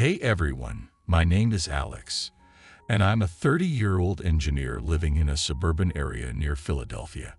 Hey everyone, my name is Alex, and I'm a 30-year-old engineer living in a suburban area near Philadelphia.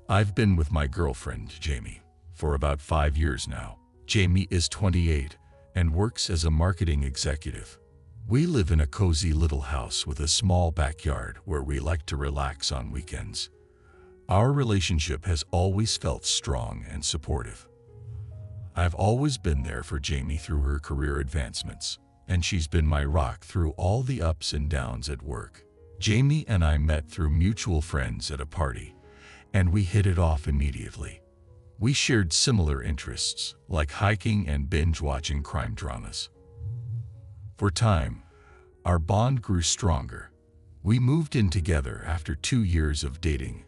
I've been with my girlfriend, Jamie, for about 5 years now. Jamie is 28 and works as a marketing executive. We live in a cozy little house with a small backyard where we like to relax on weekends. Our relationship has always felt strong and supportive. I've always been there for Jamie through her career advancements, and she's been my rock through all the ups and downs at work. Jamie and I met through mutual friends at a party, and we hit it off immediately. We shared similar interests, like hiking and binge-watching crime dramas. For time, our bond grew stronger. We moved in together after 2 years of dating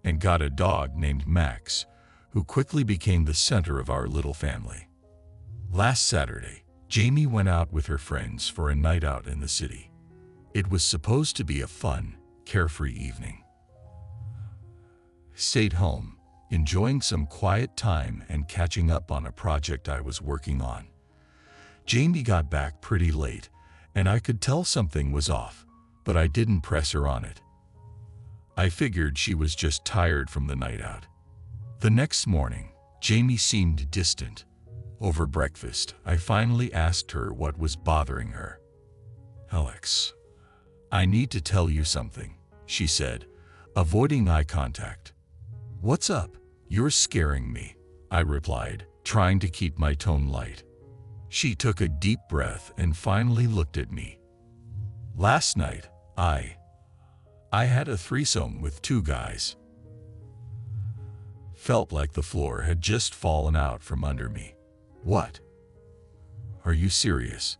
and got a dog named Max, who quickly became the center of our little family. Last Saturday, Jamie went out with her friends for a night out in the city. It was supposed to be a fun, carefree evening. Stayed home, enjoying some quiet time and catching up on a project I was working on. Jamie got back pretty late, and I could tell something was off, but I didn't press her on it. I figured she was just tired from the night out. The next morning, Jamie seemed distant. Over breakfast, I finally asked her what was bothering her. "Alex, I need to tell you something," she said, avoiding eye contact. "What's up? You're scaring me," I replied, trying to keep my tone light. She took a deep breath and finally looked at me. "Last night, I had a threesome with 2 guys. Felt like the floor had just fallen out from under me." "What? Are you serious?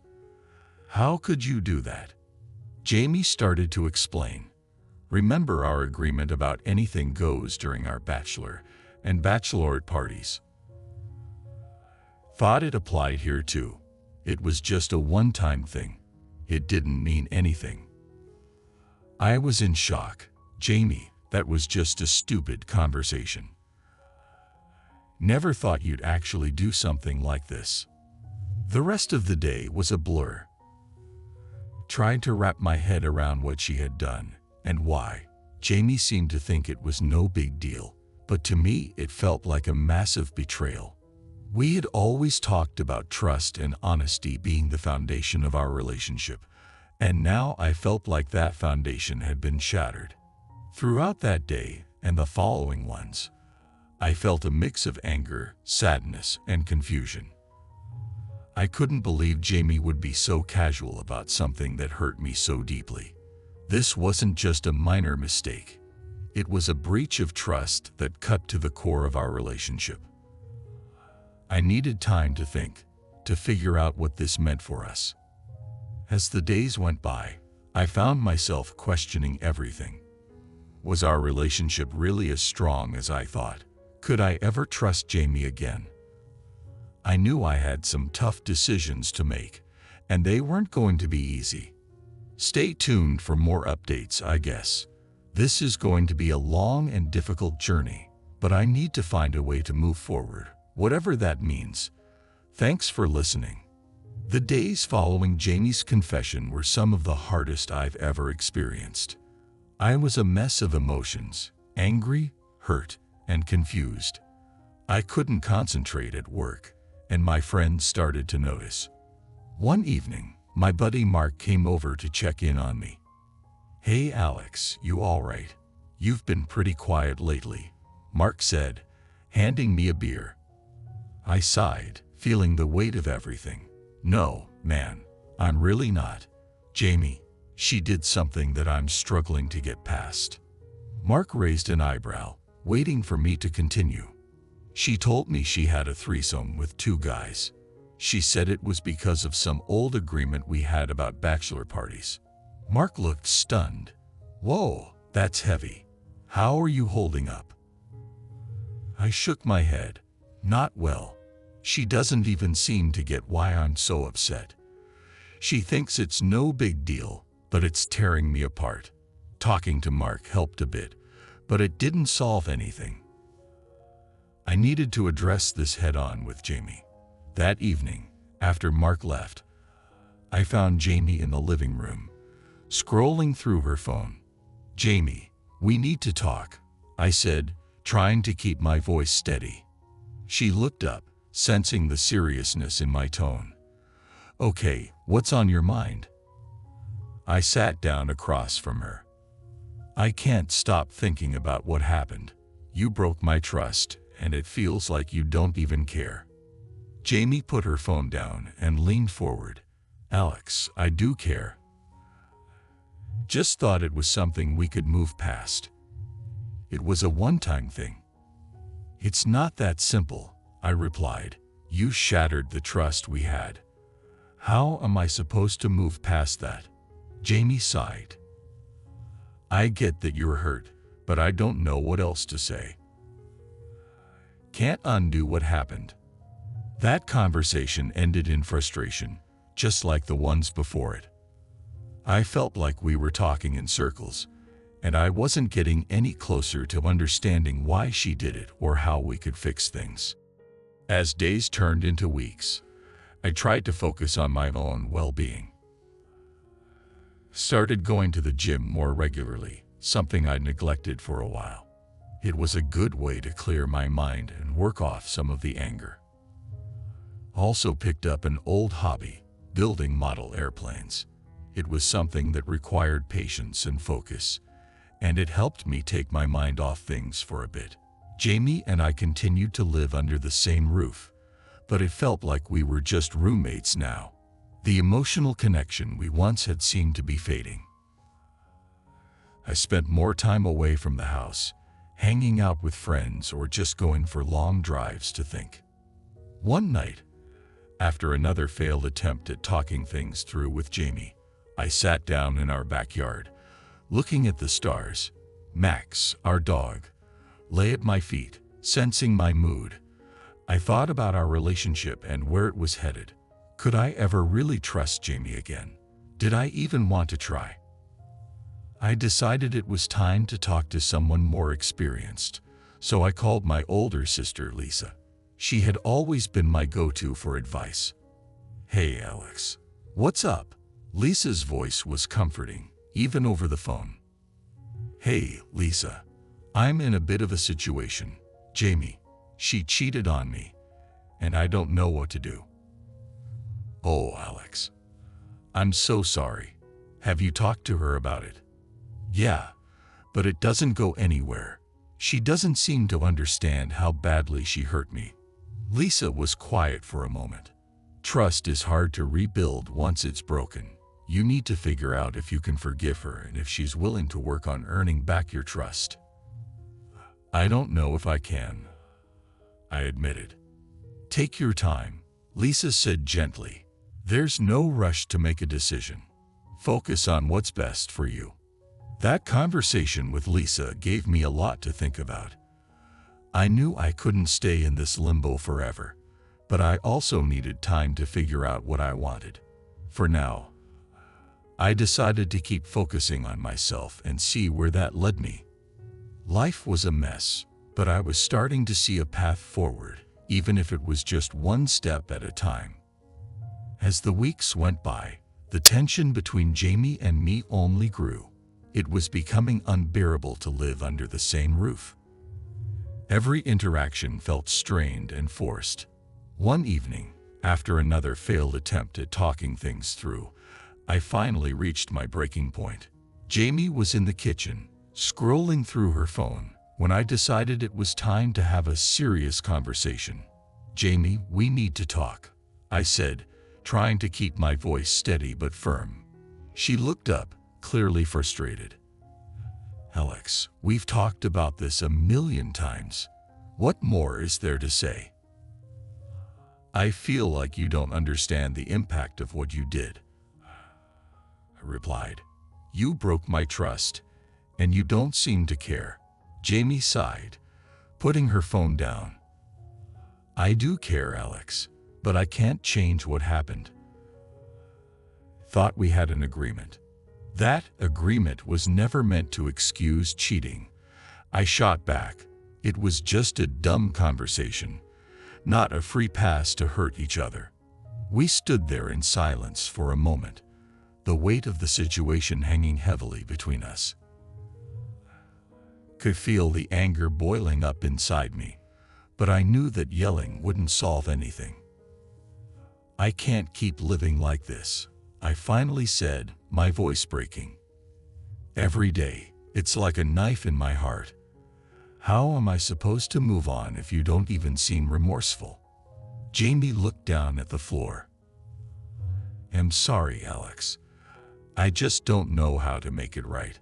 How could you do that?" Jamie started to explain. "Remember our agreement about anything goes during our bachelor and bachelorette parties? Thought it applied here too. It was just a one-time thing. It didn't mean anything." I was in shock. "Jamie, that was just a stupid conversation. Never thought you'd actually do something like this." The rest of the day was a blur. Tried to wrap my head around what she had done and why. Jamie seemed to think it was no big deal, but to me it felt like a massive betrayal. We had always talked about trust and honesty being the foundation of our relationship, and now I felt like that foundation had been shattered. Throughout that day and the following ones, I felt a mix of anger, sadness, and confusion. I couldn't believe Jamie would be so casual about something that hurt me so deeply. This wasn't just a minor mistake. It was a breach of trust that cut to the core of our relationship. I needed time to think, to figure out what this meant for us. As the days went by, I found myself questioning everything. Was our relationship really as strong as I thought? Could I ever trust Jamie again? I knew I had some tough decisions to make, and they weren't going to be easy. Stay tuned for more updates, I guess. This is going to be a long and difficult journey, but I need to find a way to move forward, whatever that means. Thanks for listening. The days following Jamie's confession were some of the hardest I've ever experienced. I was a mess of emotions, angry, hurt, and confused. I couldn't concentrate at work, and my friends started to notice. One evening, my buddy Mark came over to check in on me. "Hey Alex, you all right? You've been pretty quiet lately," Mark said, handing me a beer. I sighed, feeling the weight of everything. "No, man, I'm really not. Jamie, she did something that I'm struggling to get past." Mark raised an eyebrow, waiting for me to continue. "She told me she had a threesome with 2 guys. She said it was because of some old agreement we had about bachelor parties." Mark looked stunned. "Whoa, that's heavy. How are you holding up?" I shook my head. "Not well. She doesn't even seem to get why I'm so upset. She thinks it's no big deal, but it's tearing me apart." Talking to Mark helped a bit, but it didn't solve anything. I needed to address this head-on with Jamie. That evening, after Mark left, I found Jamie in the living room, scrolling through her phone. "Jamie, we need to talk," I said, trying to keep my voice steady. She looked up, sensing the seriousness in my tone. "Okay, what's on your mind?" I sat down across from her. "I can't stop thinking about what happened. You broke my trust, and it feels like you don't even care." Jamie put her phone down and leaned forward. "Alex, I do care. Just thought it was something we could move past. It was a one-time thing." "It's not that simple," I replied. "You shattered the trust we had. How am I supposed to move past that?" Jamie sighed. "I get that you're hurt, but I don't know what else to say. Can't undo what happened." That conversation ended in frustration, just like the ones before it. I felt like we were talking in circles, and I wasn't getting any closer to understanding why she did it or how we could fix things. As days turned into weeks, I tried to focus on my own well-being. Started going to the gym more regularly, something I'd neglected for a while. It was a good way to clear my mind and work off some of the anger. Also picked up an old hobby, building model airplanes. It was something that required patience and focus, and it helped me take my mind off things for a bit. Jamie and I continued to live under the same roof, but it felt like we were just roommates now. The emotional connection we once had seemed to be fading. I spent more time away from the house, hanging out with friends or just going for long drives to think. One night, after another failed attempt at talking things through with Jamie, I sat down in our backyard, looking at the stars. Max, our dog, lay at my feet, sensing my mood. I thought about our relationship and where it was headed. Could I ever really trust Jamie again? Did I even want to try? I decided it was time to talk to someone more experienced, so I called my older sister, Lisa. She had always been my go-to for advice. "Hey, Alex. What's up?" Lisa's voice was comforting, even over the phone. "Hey, Lisa. I'm in a bit of a situation. Jamie, she cheated on me, and I don't know what to do." "Oh, Alex. I'm so sorry. Have you talked to her about it?" "Yeah, but it doesn't go anywhere. She doesn't seem to understand how badly she hurt me." Lisa was quiet for a moment. "Trust is hard to rebuild once it's broken. You need to figure out if you can forgive her and if she's willing to work on earning back your trust." "I don't know if I can," I admitted. "Take your time," Lisa said gently. "There's no rush to make a decision. Focus on what's best for you." That conversation with Lisa gave me a lot to think about. I knew I couldn't stay in this limbo forever, but I also needed time to figure out what I wanted. For now, I decided to keep focusing on myself and see where that led me. Life was a mess, but I was starting to see a path forward, even if it was just one step at a time. As the weeks went by, the tension between Jamie and me only grew. It was becoming unbearable to live under the same roof. Every interaction felt strained and forced. One evening, after another failed attempt at talking things through, I finally reached my breaking point. Jamie was in the kitchen, scrolling through her phone, when I decided it was time to have a serious conversation. "Jamie, we need to talk," I said, trying to keep my voice steady but firm. She looked up, clearly frustrated. "Alex, we've talked about this a million times. What more is there to say?" "I feel like you don't understand the impact of what you did," I replied. "You broke my trust, and you don't seem to care." Jamie sighed, putting her phone down. "I do care, Alex, but I can't change what happened. Thought we had an agreement." "That agreement was never meant to excuse cheating," I shot back. "It was just a dumb conversation, not a free pass to hurt each other." We stood there in silence for a moment, the weight of the situation hanging heavily between us. Could feel the anger boiling up inside me, but I knew that yelling wouldn't solve anything. "I can't keep living like this," I finally said, my voice breaking. "Every day, it's like a knife in my heart. How am I supposed to move on if you don't even seem remorseful?" Jamie looked down at the floor. "I'm sorry, Alex. I just don't know how to make it right."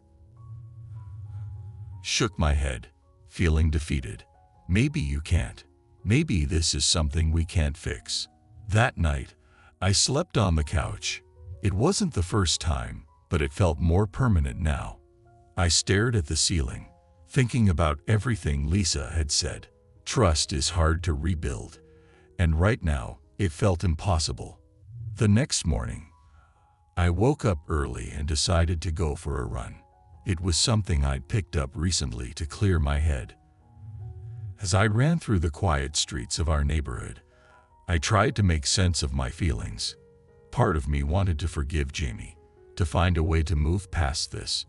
Shook my head, feeling defeated. "Maybe you can't. Maybe this is something we can't fix." That night, I slept on the couch. It wasn't the first time, but it felt more permanent now. I stared at the ceiling, thinking about everything Lisa had said. Trust is hard to rebuild, and right now, it felt impossible. The next morning, I woke up early and decided to go for a run. It was something I'd picked up recently to clear my head. As I ran through the quiet streets of our neighborhood, I tried to make sense of my feelings. Part of me wanted to forgive Jamie, to find a way to move past this.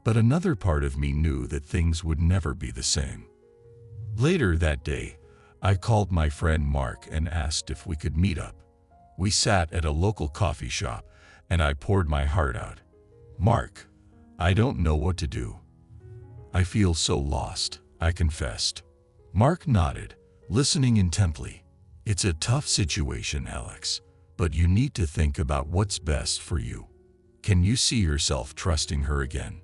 But another part of me knew that things would never be the same. Later that day, I called my friend Mark and asked if we could meet up. We sat at a local coffee shop, and I poured my heart out. "Mark, I don't know what to do. I feel so lost," I confessed. Mark nodded, listening intently. "It's a tough situation, Alex, but you need to think about what's best for you. Can you see yourself trusting her again?"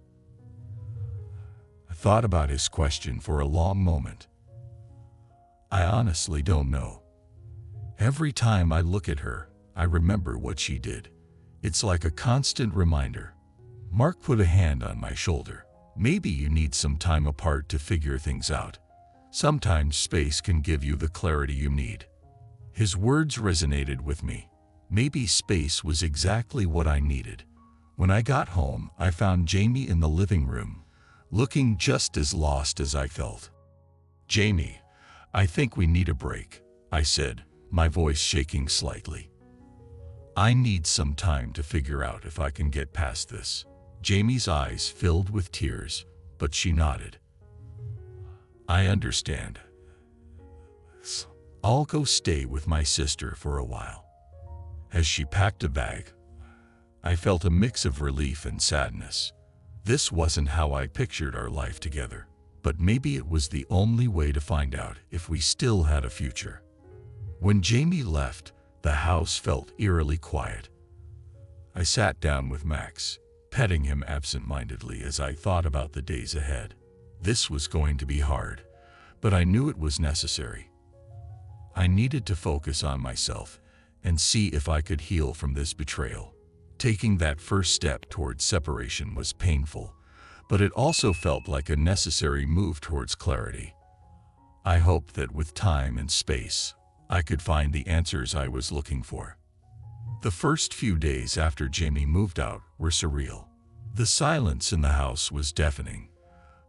I thought about his question for a long moment. "I honestly don't know. Every time I look at her, I remember what she did. It's like a constant reminder." Mark put a hand on my shoulder. "Maybe you need some time apart to figure things out. Sometimes space can give you the clarity you need." His words resonated with me. Maybe space was exactly what I needed. When I got home, I found Jamie in the living room, looking just as lost as I felt. "Jamie, I think we need a break," I said, my voice shaking slightly. "I need some time to figure out if I can get past this." Jamie's eyes filled with tears, but she nodded. "I understand. I'll go stay with my sister for a while." As she packed a bag, I felt a mix of relief and sadness. This wasn't how I pictured our life together, but maybe it was the only way to find out if we still had a future. When Jamie left, the house felt eerily quiet. I sat down with Max, petting him absent-mindedly as I thought about the days ahead. This was going to be hard, but I knew it was necessary. I needed to focus on myself and see if I could heal from this betrayal. Taking that first step towards separation was painful, but it also felt like a necessary move towards clarity. I hoped that with time and space, I could find the answers I was looking for. The first few days after Jamie moved out were surreal. The silence in the house was deafening,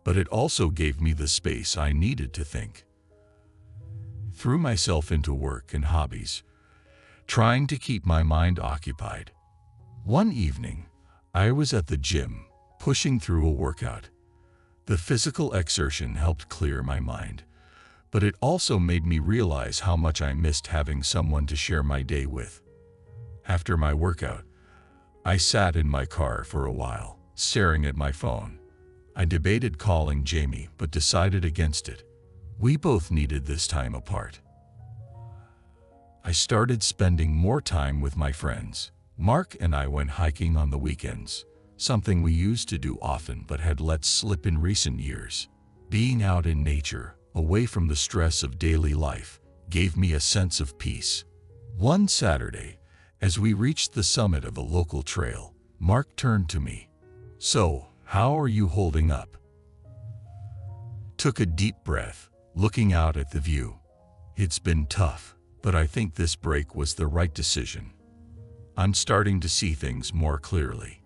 but it also gave me the space I needed to think. Threw myself into work and hobbies, trying to keep my mind occupied. One evening, I was at the gym, pushing through a workout. The physical exertion helped clear my mind, but it also made me realize how much I missed having someone to share my day with. After my workout, I sat in my car for a while, staring at my phone. I debated calling Jamie, but decided against it. We both needed this time apart. I started spending more time with my friends. Mark and I went hiking on the weekends, something we used to do often but had let slip in recent years. Being out in nature, away from the stress of daily life, gave me a sense of peace. One Saturday, as we reached the summit of a local trail, Mark turned to me. "So, how are you holding up?" Took a deep breath, looking out at the view. "It's been tough, but I think this break was the right decision. I'm starting to see things more clearly."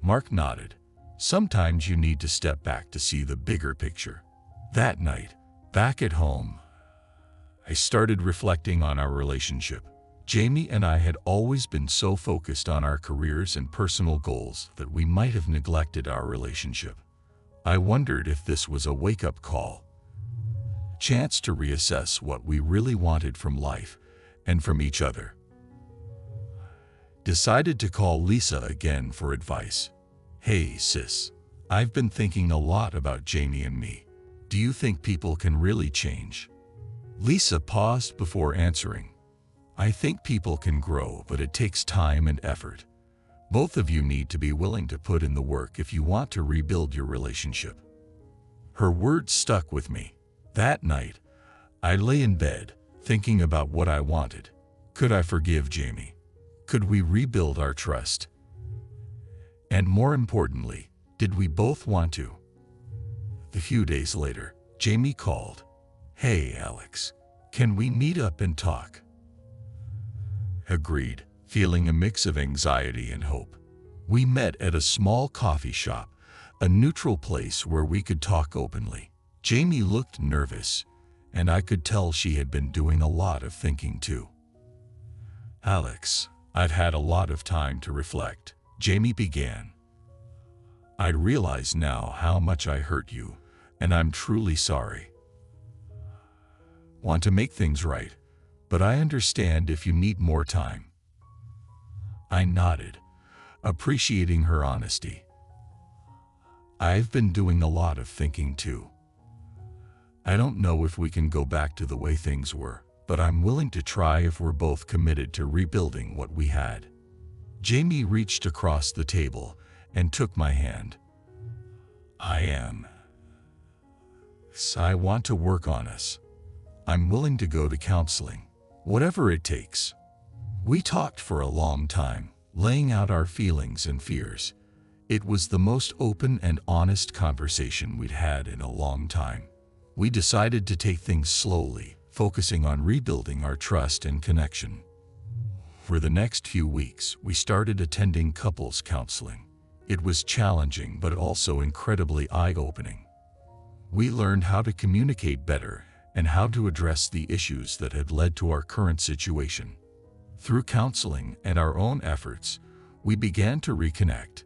Mark nodded. "Sometimes you need to step back to see the bigger picture." That night, back at home, I started reflecting on our relationship. Jamie and I had always been so focused on our careers and personal goals that we might have neglected our relationship. I wondered if this was a wake-up call, chance to reassess what we really wanted from life and from each other. Decided to call Lisa again for advice. "Hey, sis, I've been thinking a lot about Jamie and me. Do you think people can really change?" Lisa paused before answering. "I think people can grow, but it takes time and effort. Both of you need to be willing to put in the work if you want to rebuild your relationship." Her words stuck with me. That night, I lay in bed, thinking about what I wanted. Could I forgive Jamie? Could we rebuild our trust? And more importantly, did we both want to? A few days later, Jamie called. "Hey, Alex, can we meet up and talk?" Agreed, feeling a mix of anxiety and hope. We met at a small coffee shop, a neutral place where we could talk openly. Jamie looked nervous, and I could tell she had been doing a lot of thinking too. "Alex, I've had a lot of time to reflect," Jamie began. "I realize now how much I hurt you, and I'm truly sorry. Want to make things right, but I understand if you need more time." I nodded, appreciating her honesty. "I've been doing a lot of thinking too. I don't know if we can go back to the way things were, but I'm willing to try if we're both committed to rebuilding what we had." Jamie reached across the table and took my hand. I want to work on us. I'm willing to go to counseling, whatever it takes." We talked for a long time, laying out our feelings and fears. It was the most open and honest conversation we'd had in a long time. We decided to take things slowly, focusing on rebuilding our trust and connection. For the next few weeks, we started attending couples counseling. It was challenging but also incredibly eye-opening. We learned how to communicate better and how to address the issues that had led to our current situation. Through counseling and our own efforts, we began to reconnect.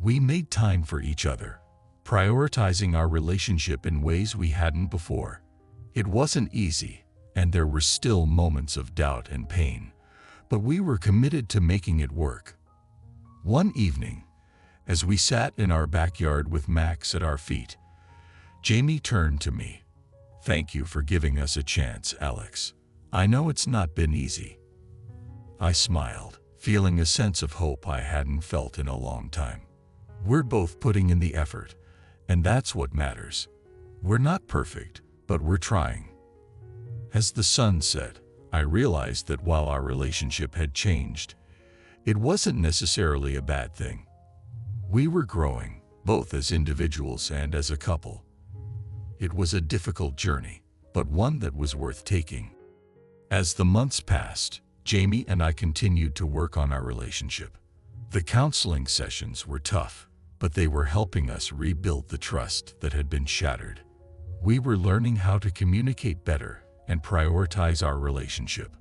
We made time for each other, prioritizing our relationship in ways we hadn't before. It wasn't easy, and there were still moments of doubt and pain, but we were committed to making it work. One evening, as we sat in our backyard with Max at our feet, Jamie turned to me. "Thank you for giving us a chance, Alex. I know it's not been easy." I smiled, feeling a sense of hope I hadn't felt in a long time. We're both putting in the effort, and that's what matters. We're not perfect, but we're trying. As the sun set, I realized that while our relationship had changed, it wasn't necessarily a bad thing. We were growing, both as individuals and as a couple. It was a difficult journey, but one that was worth taking. As the months passed, Jamie and I continued to work on our relationship. The counseling sessions were tough, but they were helping us rebuild the trust that had been shattered. We were learning how to communicate better and prioritize our relationship.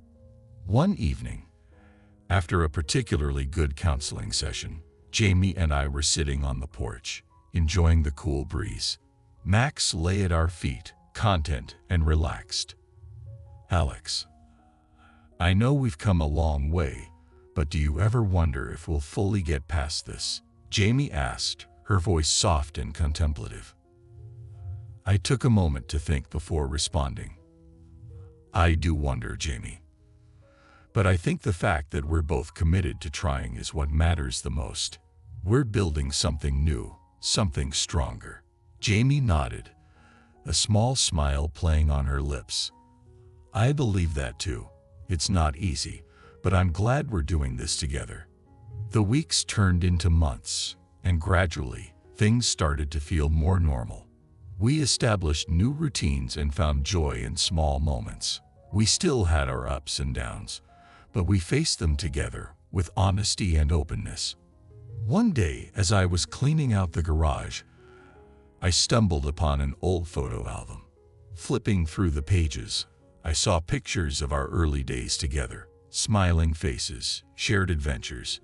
One evening, after a particularly good counseling session, Jamie and I were sitting on the porch, enjoying the cool breeze. Max lay at our feet, content and relaxed. "Alex, I know we've come a long way, but do you ever wonder if we'll fully get past this?" Jamie asked, her voice soft and contemplative. I took a moment to think before responding. "I do wonder, Jamie. But I think the fact that we're both committed to trying is what matters the most. We're building something new, something stronger." Jamie nodded, a small smile playing on her lips. "I believe that too. It's not easy, but I'm glad we're doing this together." The weeks turned into months, and gradually, things started to feel more normal. We established new routines and found joy in small moments. We still had our ups and downs, but we faced them together with honesty and openness. One day, as I was cleaning out the garage, I stumbled upon an old photo album. Flipping through the pages, I saw pictures of our early days together. smiling faces, shared adventures,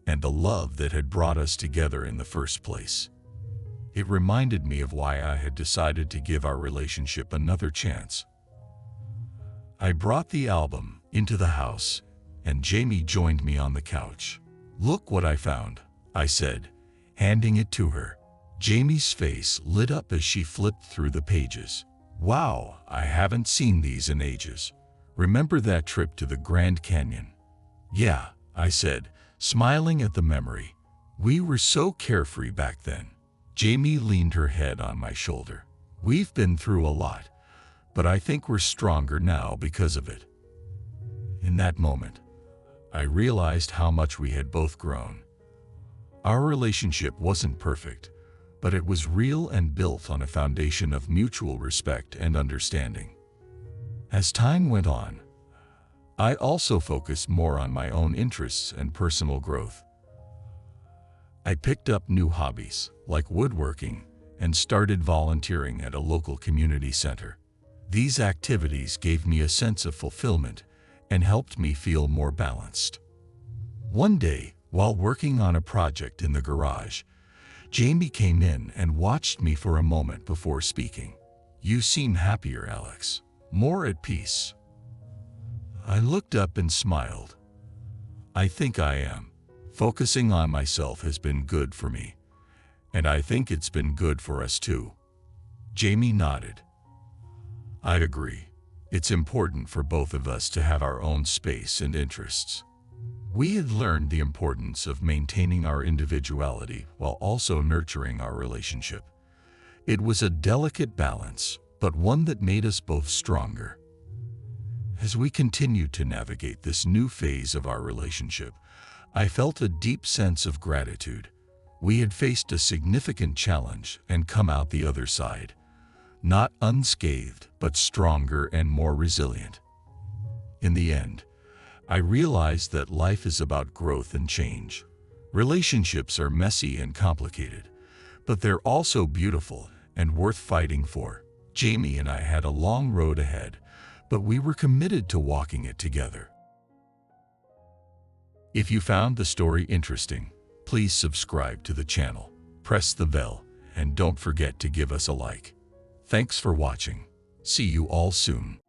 and the love that had brought us together in the first place. It reminded me of why I had decided to give our relationship another chance. I brought the album into the house, and Jamie joined me on the couch. "Look what I found," I said, handing it to her. Jamie's face lit up as she flipped through the pages. "Wow, I haven't seen these in ages. Remember that trip to the Grand Canyon?" "Yeah," I said, smiling at the memory. "We were so carefree back then." Jamie leaned her head on my shoulder. "We've been through a lot, but I think we're stronger now because of it." In that moment, I realized how much we had both grown. Our relationship wasn't perfect, but it was real and built on a foundation of mutual respect and understanding. As time went on, I also focused more on my own interests and personal growth. I picked up new hobbies, like woodworking, and started volunteering at a local community center. These activities gave me a sense of fulfillment and helped me feel more balanced. One day, while working on a project in the garage, Jamie came in and watched me for a moment before speaking. "You seem happier, Alex. More at peace." I looked up and smiled. "I think I am. Focusing on myself has been good for me, and I think it's been good for us too." Jamie nodded. "I agree. It's important for both of us to have our own space and interests." We had learned the importance of maintaining our individuality while also nurturing our relationship. It was a delicate balance, but one that made us both stronger. As we continued to navigate this new phase of our relationship, I felt a deep sense of gratitude. We had faced a significant challenge and come out the other side, not unscathed, but stronger and more resilient. In the end, I realized that life is about growth and change. Relationships are messy and complicated, but they're also beautiful and worth fighting for. Jamie and I had a long road ahead, but we were committed to walking it together. If you found the story interesting, please subscribe to the channel, press the bell, and don't forget to give us a like. Thanks for watching. See you all soon.